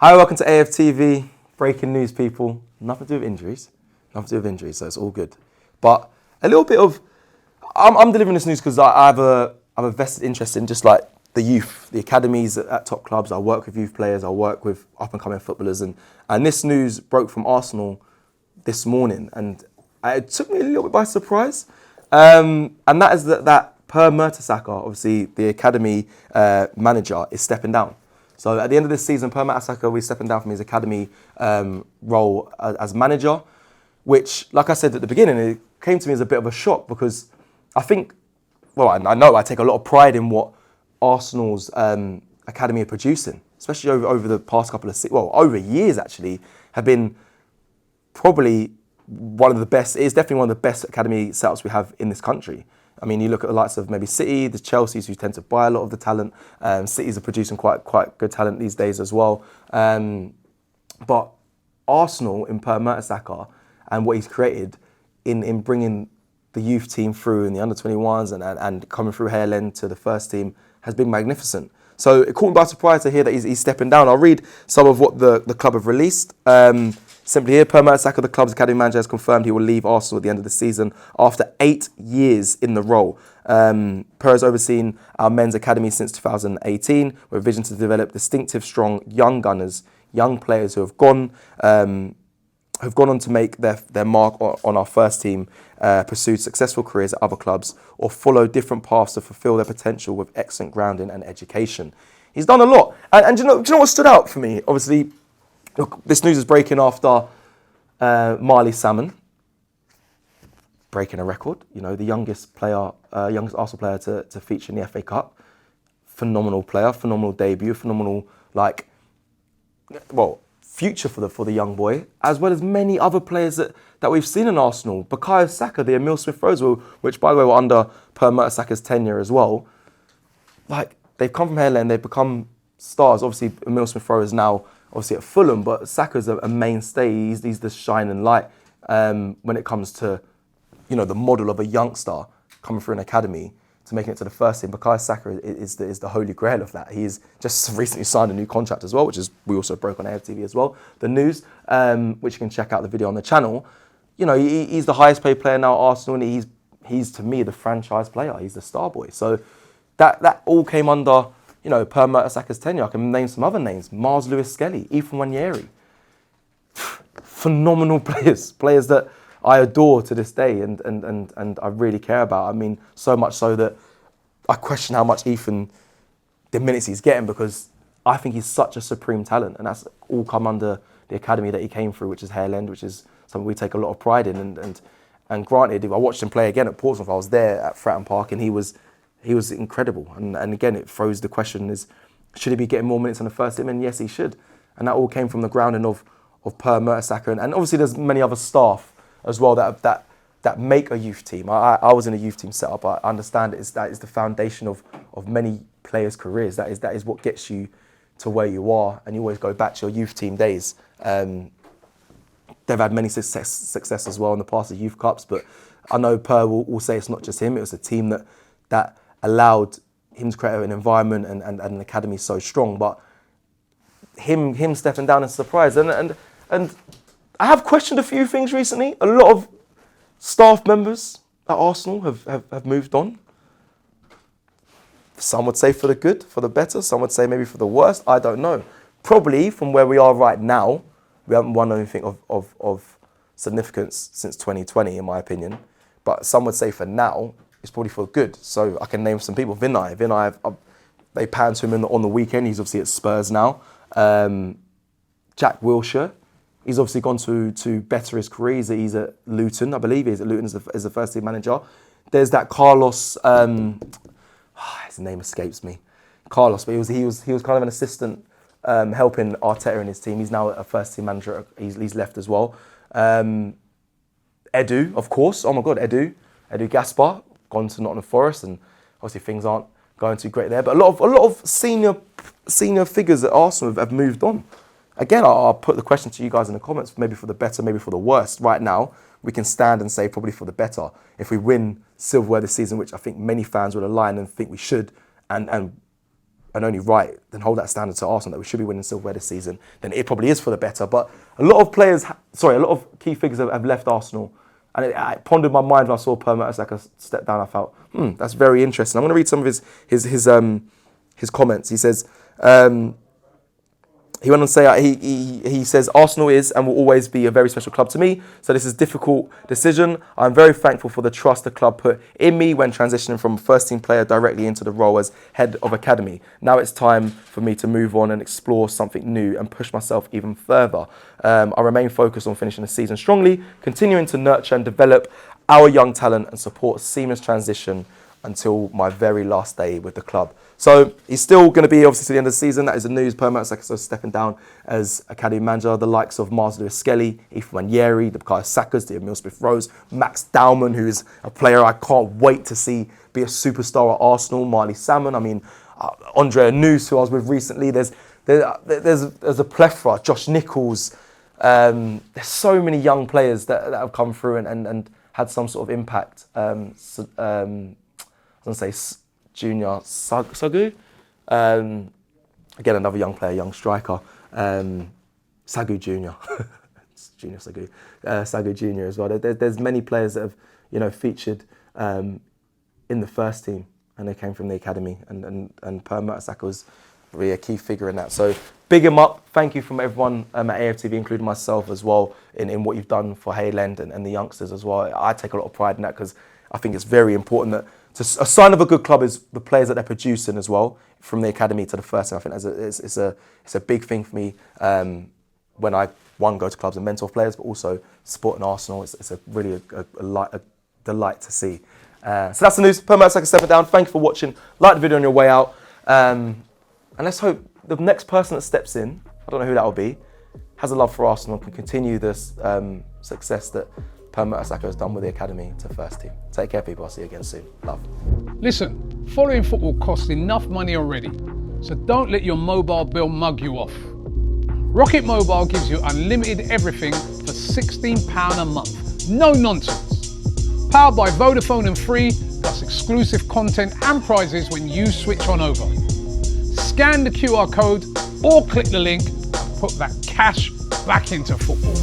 Hi, welcome to AFTV. Breaking news, people. Nothing to do with injuries. Nothing to do with injuries, so it's all good. But a little bit of... I'm delivering this news because I have a vested interest in just like the youth, the academies at top clubs. I work with youth players. I work with up-and-coming footballers. And this news broke from Arsenal this morning. And it took me a little bit by surprise. And that is that per Mertesacker, obviously the academy manager, is stepping down. So at the end of this season, Per Mertesacker, we're stepping down from his academy role as manager, which, like I said at the beginning, it came to me as a bit of a shock because I think, well, I know I take a lot of pride in what Arsenal's academy are producing, especially over the past couple of, over years actually, have been probably one of the best. It's definitely one of the best academy setups we have in this country. I mean, you look at the likes of maybe City, the Chelseas, who tend to buy a lot of the talent. Cities are producing quite good talent these days as well. But Arsenal in Per Mertesacker and what he's created in bringing the youth team through in the under-21s and coming through Hareland to the first team has been magnificent. So it caught me by surprise to hear that he's stepping down. I'll read some of what the club have released. Simply here, Per Mertesacker, the club's academy manager, has confirmed he will leave Arsenal at the end of the season after 8 years in the role. Per has overseen our men's academy since 2018, with a vision to develop distinctive, strong young gunners, young players who have gone on to make their mark on our first team, pursued successful careers at other clubs, or follow different paths to fulfil their potential with excellent grounding and education. He's done a lot. And do you know what stood out for me? Obviously, look, this news is breaking after Marley Salmon breaking a record. You know, the youngest Arsenal player to feature in the FA Cup. Phenomenal player, phenomenal debut, phenomenal future for the young boy, as well as many other players that we've seen in Arsenal. Bukayo Saka, the Emile Smith-Rowe, which by the way were under Per Mertesacker's tenure as well. Like, they've come from Hareland, they've become stars. Obviously, Emile Smith-Rowe is now obviously at Fulham, but Saka's a mainstay. He's the shining light when it comes to, you know, the model of a youngster coming through an academy to making it to the first team. Bukayo Saka is the holy grail of that. He's just recently signed a new contract as well, which is we also broke on AFTV as well. The news, which you can check out the video on the channel. You know, he's the highest paid player now at Arsenal, and he's to me the franchise player. He's the star boy. So that all came under, you know, Per Mertesacker's tenure. I can name some other names: Miles Lewis-Skelly, Ethan Nwaneri. Phenomenal players that I adore to this day and I really care about. I mean, so much so that I question how much Ethan, the minutes he's getting, because I think he's such a supreme talent, and that's all come under the academy that he came through, which is Hareland, which is something we take a lot of pride in. And granted, I watched him play again at Portsmouth. I was there at Fratton Park, and he was incredible. And again, it throws the question is, should he be getting more minutes on the first team? And yes, he should. And that all came from the grounding of Per Mertesacker. And obviously there's many other staff as well that make a youth team. I was in a youth team setup. I understand that is the foundation of many players' careers. That is what gets you to where you are. And you always go back to your youth team days. They've had many success as well in the past, the youth cups. But I know Per will say it's not just him. It was a team that allowed him to create an environment and an academy so strong. But him stepping down is a surprise. And I have questioned a few things recently. A lot of staff members at Arsenal have moved on. Some would say for the good, for the better. Some would say maybe for the worst. I don't know. Probably from where we are right now, we haven't won anything of significance since 2020, in my opinion. But some would say for now, it's probably for good. So I can name some people. Vinay, they panned to him on the weekend. He's obviously at Spurs now. Jack Wilshere, he's obviously gone to better his career. He's at Luton, I believe. He's at Luton as the first team manager. There's that Carlos. His name escapes me. Carlos, but he was kind of an assistant helping Arteta in his team. He's now a first team manager. He's left as well. Edu, of course. Oh my God, Edu Gaspar gone to Nottingham Forest, and obviously things aren't going too great there. But a lot of senior figures at Arsenal have moved on. Again, I'll put the question to you guys in the comments, maybe for the better, maybe for the worst. Right now, we can stand and say probably for the better. If we win silverware this season, which I think many fans will align and think we should, and and only right, then hold that standard to Arsenal that we should be winning silverware this season, then it probably is for the better. But a lot of players, a lot of key figures have left Arsenal. And it pondered my mind when I saw Per Mertesacker step down. I felt, that's very interesting. I'm going to read some of his comments. He says, he went on to say, he says, Arsenal is and will always be a very special club to me. So this is a difficult decision. I'm very thankful for the trust the club put in me when transitioning from a first-team player directly into the role as head of academy. Now it's time for me to move on and explore something new and push myself even further. I remain focused on finishing the season strongly, continuing to nurture and develop our young talent and support a seamless transition until my very last day with the club. So he's still going to be obviously to the end of the season. That is the news. Per Mertesacker stepping down as academy manager. The likes of Mars Lewis Skelly, Ethan Wanyeri, the Bukayo Sakas, the Emil Smith-Rose, Max Dowman, who is a player I can't wait to see be a superstar at Arsenal. Marley Salmon. I mean, Andrea Noose, who I was with recently. There's a plethora. Josh Nichols. There's so many young players that have come through and had some sort of impact. I was going to say Junior Sagu. Again, another young player, young striker. Sagu Junior. Junior Sagu. Sagu Junior as well. There's many players that have, featured in the first team, and they came from the academy. And Per Mertesacker was really a key figure in that. So big him up. Thank you from everyone at AFTV, including myself as well, in what you've done for Hayland and the youngsters as well. I take a lot of pride in that because I think it's very important that a sign of a good club is the players that they're producing as well, from the academy to the first team. I think it's a big thing for me when I go to clubs and mentor players, but also supporting Arsenal. It's really a delight to see. So that's the news. Per Mertesacker stepping down. Thank you for watching. Like the video on your way out, and let's hope the next person that steps in, I don't know who that will be, has a love for Arsenal, can continue this success that Per Mertesacker has done with the academy to first team. Take care, people. I'll see you again soon. Love. Listen, following football costs enough money already, so don't let your mobile bill mug you off. Rocket Mobile gives you unlimited everything for £16 a month. No nonsense. Powered by Vodafone and Free, plus exclusive content and prizes when you switch on over. Scan the QR code or click the link and put that cash back into football.